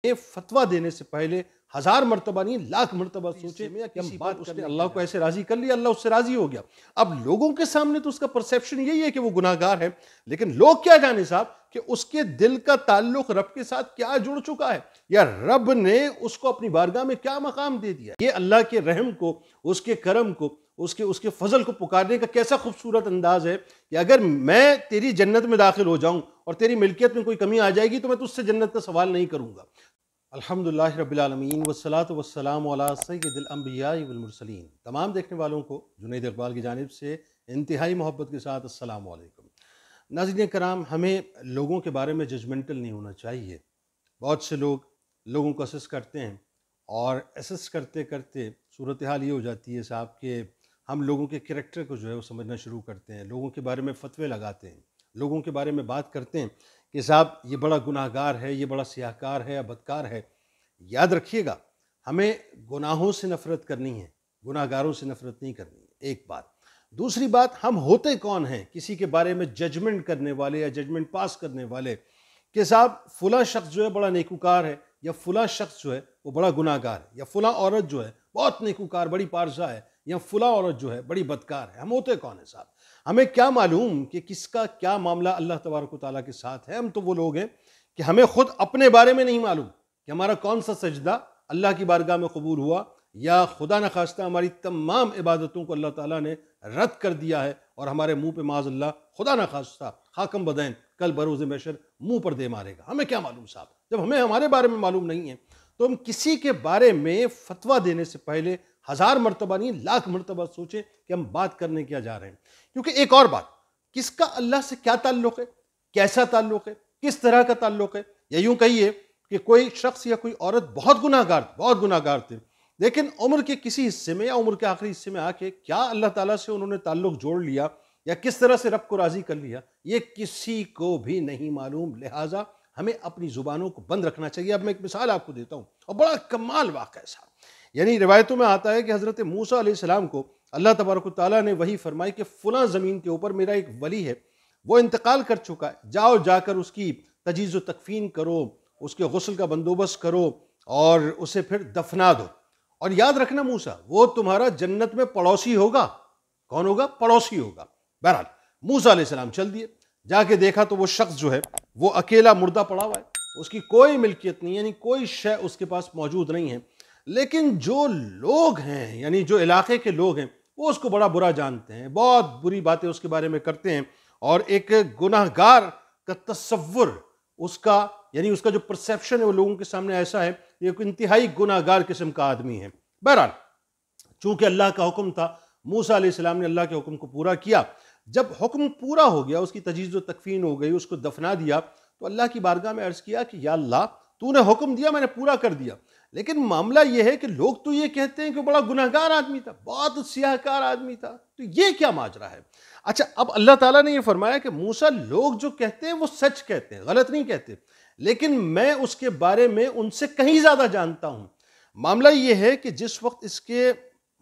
یہ فتویٰ دینے سے پہلے 1000 مرتبہ نہیں 1,00,000 مرتبہ سوچیں کہ ہم بات کرنے اللہ کو ایسے راضی کر لیا، اللہ اس سے راضی ہو گیا۔ اب لوگوں کے سامنے تو اس کا پرسیپشن یہی ہے کہ وہ گناہگار ہے، لیکن لوگ کیا جانے صاحب کہ اس کے دل کا تعلق رب کے ساتھ کیا جڑ چکا ہے، یا رب نے اس کو اپنی بارگاہ میں کیا مقام دے دیا ہے۔ یہ اللہ کے رحم کو، اس کے کرم کو، اس کے فضل کو پکارنے کا کیسا خوبصورت انداز ہے کہ اگر میں تیری جنت میں داخل ہو جاؤں اور تیری ملکیت میں کوئی کمی آ جائے گی تو میں تجھ سے جنت کا سوال نہیں کروں گا۔ الحمدللہ رب العالمین والصلاة والسلام علی سید الانبیاء والمرسلین۔ تمام دیکھنے والوں کو جنید اقبال کی جانب سے انتہائی محبت کے ساتھ السلام علیکم۔ ناظرین کرام، ہمیں لوگوں کے بارے میں ججمنٹل نہیں ہونا چاہیے۔ بہت سے لوگ لوگوں کو اسس کرتے ہیں اور اسس کرتے کرتے صورتحال یہ ہو جاتی ہے صاحب کہ ہم لوگوں کے کریکٹر کو جو ہے وہ سمجھنا شروع کرتے ہیں، لوگوں کے بارے میں فتوے لگاتے ہیں، لوگوں کے بارے میں بات کرتے ہیں کہ صاحب یہ بڑا گناہگار ہے، یہ بڑا سیاہکار ہے یا بدکار ہے۔ یاد رکھیے گا، ہمیں گناہوں سے نفرت کرنی ہے، گناہگاروں سے نفرت نہیں کرنی ہے، ایک بات۔ دوسری بات، ہم ہوتے کون ہیں کسی کے بارے میں ججمنٹ کرنے والے یا ججمنٹ پاس کرنے والے کہ صاحب فلاں شخص جو ہے بڑا نیکوکار ہے، یا فلاں شخص جو ہے وہ بڑا گناہگار ہے، یا فلاں عورت جو ہے بہت نیکوکار بڑی پارسا ہے، یا فلاں عورت جو ہے بڑی بدکار ہے۔ ہم ہوتے کون ہیں صاحب؟ ہمیں کیا معلوم کہ کس کا کیا معاملہ اللہ تبارک و تعالیٰ کے ساتھ ہے؟ ہم تو وہ لوگ ہیں کہ ہمیں خود اپنے بارے میں نہیں معلوم کہ ہمارا کون سا سجدہ اللہ کی بارگاہ میں قبول ہوا، یا خدا نخواستہ ہماری تمام عبادتوں کو اللہ تعالیٰ نے رد کر دیا ہے اور ہمارے منہ پہ معاذ اللہ خدا نخواستہ خاکم بدین کل بروز محشر منہ پر دے مارے گا۔ ہمیں کیا معلوم صاحب؟ جب ہمیں ہمارے بارے میں معلوم نہیں ہے تو ہم کسی کے بارے میں فتویٰ دینے سے پہلے 1000 مرتبہ نہیں 1,00,000 مرتبہ سوچیں کہ ہم بات کرنے کیا جا رہے ہیں۔ کیونکہ ایک اور بات، کس کا اللہ سے کیا تعلق ہے، کیسا تعلق ہے، کس طرح کا تعلق ہے، یا یوں کہیے کہ کوئی شخص یا کوئی عورت بہت گناہگار تھے، لیکن عمر کے کسی حصے میں یا عمر کے آخری حصے میں آ کے کیا اللہ تعالیٰ سے انہوں نے تعلق جوڑ لیا یا کس طرح سے رب کو راضی کر لیا، یہ کسی کو بھی نہیں معلوم۔ لہٰذا ہمیں اپنی زبانوں کو بند رکھنا چاہیے۔ اب میں ایک مثال آپ کو دیتا ہوں اور بڑا کمال واقعہ ہے صاحب۔ یعنی روایتوں میں آتا ہے کہ حضرت موسیٰ علیہ السلام کو اللہ تبارک و تعالیٰ نے وحی فرمائی کہ فلاں زمین کے اوپر میرا ایک ولی ہے، وہ انتقال کر چکا ہے، جاؤ جا کر اس کی تجہیز و تکفین کرو، اس کے غسل کا بندوبست کرو اور اسے پھر دفنا دو۔ اور یاد رکھنا موسیٰ، وہ تمہارا جنت میں پڑوسی ہوگا۔ کون ہوگا؟ پڑوسی ہوگا۔ بہرحال موسیٰ علیہ السلام چل دیے، جا کے دیکھا تو وہ شخص جو ہے وہ اکیلا مردہ پڑا ہوا ہے، اس کی کوئی ملکیت نہیں، یعنی کوئی شے اس کے پاس موجود نہیں ہے۔ لیکن جو لوگ ہیں، یعنی جو علاقے کے لوگ ہیں، وہ اس کو بڑا برا جانتے ہیں، بہت بری باتیں اس کے بارے میں کرتے ہیں، اور ایک گناہگار کا تصور اس کا، یعنی اس کا جو پرسیپشن ہے وہ لوگوں کے سامنے ایسا ہے، یہ ایک انتہائی گناہگار قسم کا آدمی ہے۔ بہرحال چونکہ اللہ کا حکم تھا، موسیٰ علیہ السلام نے اللہ کے حکم کو پورا کیا۔ جب حکم پورا ہو گیا، اس کی تجہیز و تکفین ہو گئی، اس کو دفنا دیا، تو اللہ کی بارگاہ میں عرض کیا کہ یا اللہ، تو نے حکم دیا، میں نے پورا کر دیا، لیکن معاملہ یہ ہے کہ لوگ تو یہ کہتے ہیں کہ بڑا گناہگار آدمی تھا، بہت سیاہکار آدمی تھا، تو یہ کیا ماجرا ہے؟ اچھا، اب اللہ تعالیٰ نے یہ فرمایا کہ موسیٰ، لوگ جو کہتے ہیں وہ سچ کہتے ہیں، غلط نہیں کہتے، لیکن میں اس کے بارے میں ان سے کہیں زیادہ جانتا ہوں۔ معاملہ یہ ہے کہ جس وقت اس کے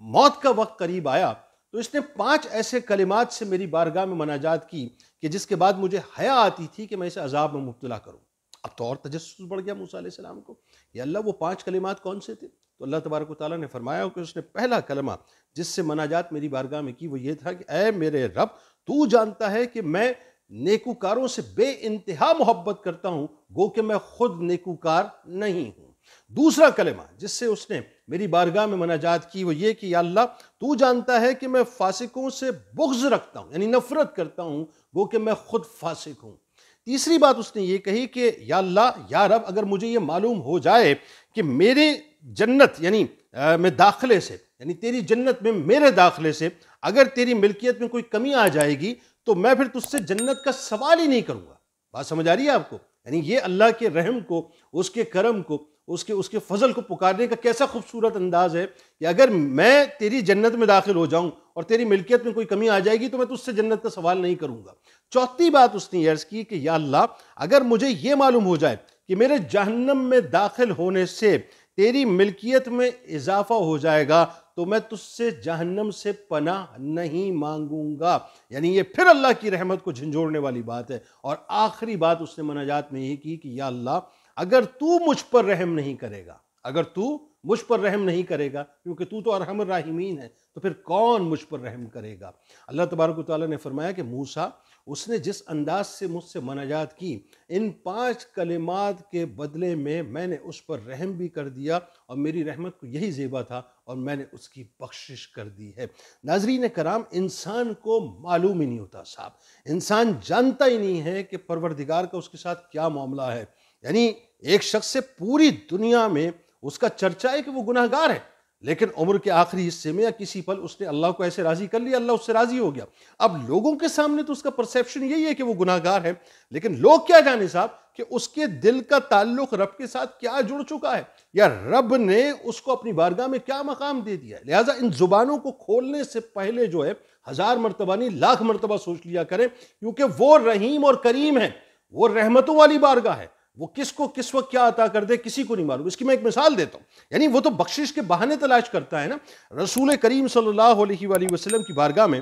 موت کا وقت قریب آیا تو اس نے 5 ایسے کلمات سے میری بارگاہ میں مناجات کی کہ جس کے بعد مجھے حیا آتی تھی کہ میں اسے عذاب میں مبتلا کروں۔ اب تو اور تجسس بڑھ گیا موسیٰ علیہ السلام کو، یا اللہ وہ 5 کلمات کون سے تھے؟ تو اللہ تبارک و تعالیٰ نے فرمایا کہ اس نے پہلا کلمہ جس سے مناجات میری بارگاہ میں کی وہ یہ تھا کہ اے میرے رب، تو جانتا ہے کہ میں نیکوکاروں سے بے انتہا محبت کرتا ہوں، گو کہ میں خود نیکوکار نہیں ہوں۔ دوسرا کلمہ جس سے اس نے میری بارگاہ میں مناجات کی وہ یہ کہ یا اللہ، تو جانتا ہے کہ میں فاسقوں سے بغض رکھتا ہوں، یعنی نفرت کرتا ہوں، گو کہ میں خود فاسق ہوں۔ تیسری بات اس نے یہ کہی کہ یا اللہ، یا رب، اگر مجھے یہ معلوم ہو جائے کہ میرے جنت یعنی میں داخلے سے، یعنی تیری جنت میں میرے داخلے سے اگر تیری ملکیت میں کوئی کمی آ جائے گی تو میں پھر تجھ سے جنت کا سوال ہی نہیں کروں گا۔ بات سمجھ آ رہی ہے آپ کو؟ یعنی یہ اللہ کے رحم کو، اس کے کرم کو، اس کے فضل کو پکارنے کا کیسا خوبصورت انداز ہے کہ اگر میں تیری جنت میں داخل ہو جاؤں اور تیری ملکیت میں کوئی کمی آ جائے گی تو میں تجھ سے جنت کا سوال نہیں کروں گا۔ چوتھی بات اس نے یہ عرض کی کہ یا اللہ، اگر مجھے یہ معلوم ہو جائے کہ میرے جہنم میں داخل ہونے سے تیری ملکیت میں اضافہ ہو جائے گا تو میں تجھ سے جہنم سے پناہ نہیں مانگوں گا۔ یعنی یہ پھر اللہ کی رحمت کو جھنجھوڑنے والی بات ہے۔ اور آخری بات اس نے مناجات میں یہ کی کہ یا اللہ، اگر تو مجھ پر رحم نہیں کرے گا، اگر تو مجھ پر رحم نہیں کرے گا، کیونکہ تو تو ارحم الراحمین ہے، تو پھر کون مجھ پر رحم کرے گا؟ اللہ تبارک و تعالیٰ نے فرمایا کہ موسیٰ، اس نے جس انداز سے مجھ سے مناجات کی، ان 5 کلمات کے بدلے میں نے اس پر رحم بھی کر دیا، اور میری رحمت کو یہی زیبا تھا، اور میں نے اس کی بخشش کر دی ہے۔ ناظرین کرام، انسان کو معلوم ہی نہیں ہوتا صاحب، انسان جانتا ہی نہیں ہے کہ پروردگار کا اس کے ساتھ کیا معاملہ ہے۔ یعنی ایک شخص سے پوری دنیا میں اس کا چرچا ہے کہ وہ گناہ گار ہے، لیکن عمر کے آخری حصے میں یا کسی پل اس نے اللہ کو ایسے راضی کر لیا، اللہ اس سے راضی ہو گیا۔ اب لوگوں کے سامنے تو اس کا پرسیپشن یہی ہے کہ وہ گناہ گار ہے، لیکن لوگ کیا جانے صاحب کہ اس کے دل کا تعلق رب کے ساتھ کیا جڑ چکا ہے، یا رب نے اس کو اپنی بارگاہ میں کیا مقام دے دیا ہے۔ لہٰذا ان زبانوں کو کھولنے سے پہلے جو ہے 1000 مرتبہ نہیں، لاکھ مرتبہ سوچ لیا کریں، کیونکہ وہ رحیم اور کریم ہے، وہ رحمتوں والی بارگاہ ہے۔ وہ کس کو کس وقت کیا عطا کر دے کسی کو نہیں معلوم۔ اس کی میں ایک مثال دیتا ہوں، یعنی وہ تو بخشش کے بہانے تلاش کرتا ہے نا۔ رسول کریم صلی اللہ علیہ وآلہ وسلم کی بارگاہ میں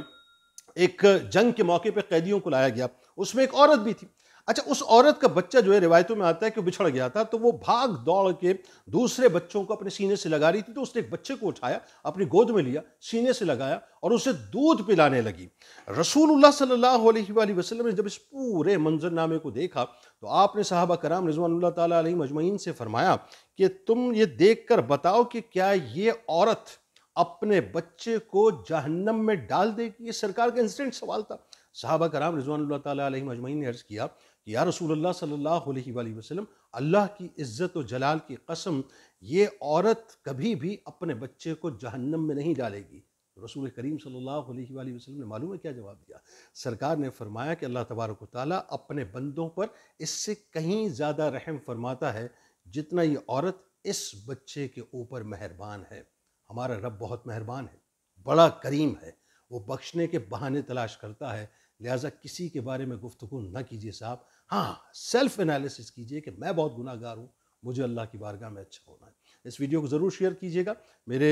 ایک جنگ کے موقع پہ قیدیوں کو لایا گیا، اس میں ایک عورت بھی تھی۔ اچھا، اس عورت کا بچہ جو ہے روایتوں میں آتا ہے کہ وہ بچھڑ گیا تھا، تو وہ بھاگ دوڑ کے دوسرے بچوں کو اپنے سینے سے لگا رہی تھی، تو اس نے ایک بچے کو اٹھایا، اپنی گود میں لیا، سینے سے لگایا اور اسے دودھ پلانے لگی۔ رسول اللہ صلی اللہ علیہ وآلہ وسلم نے جب اس پورے منظرنامے کو دیکھا تو آپ نے صحابہ کرام رضوان اللہ تعالیٰ علیہم اجمعین سے فرمایا کہ تم یہ دیکھ کر بتاؤ کہ کیا یہ عورت اپنے بچے کو جہنم میں ڈال دے گی؟ یہ سرکار کا انسٹنٹ سوال تھا۔ صحابہ کرام رضوان اللہ تعالیٰ علیہم اجمعین نے عرض کیا کہ یا رسول اللہ صلی اللہ علیہ وآلہ وسلم، اللہ کی عزت و جلال کی قسم، یہ عورت کبھی بھی اپنے بچے کو جہنم میں نہیں ڈالے گی۔ رسول کریم صلی اللہ علیہ وآلہ وسلم نے معلوم ہے کیا جواب دیا؟ سرکار نے فرمایا کہ اللہ تبارک و تعالیٰ اپنے بندوں پر اس سے کہیں زیادہ رحم فرماتا ہے جتنا یہ عورت اس بچے کے اوپر مہربان ہے۔ ہمارا رب بہت مہربان ہے، بڑا کریم ہے، وہ بخشنے کے بہانے تلاش کرتا ہے۔ لہٰذا کسی کے بارے میں گفتگو نہ کیجیے صاحب، ہاں سیلف انالیسس کیجیے کہ میں بہت گناہ گار ہوں، مجھے اللہ کی بارگاہ میں اچھا ہونا ہے۔ اس ویڈیو کو ضرور شیئر کیجیے گا، میرے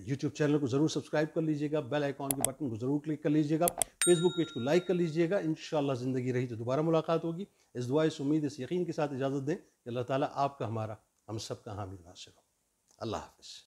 یوٹیوب چینل کو ضرور سبسکرائب کر لیجیے گا، بیل آئیکن کے بٹن کو ضرور کلک کر لیجیے گا، فیس بک پیج کو لائک کر لیجیے گا۔ انشاءاللہ زندگی رہی تو دوبارہ ملاقات ہوگی۔ اس دعا، اس امید، اس یقین کے ساتھ اجازت دیں کہ اللہ تعالیٰ آپ کا، ہمارا، ہم سب کا حامی ناصر ہو۔ اللہ حافظ۔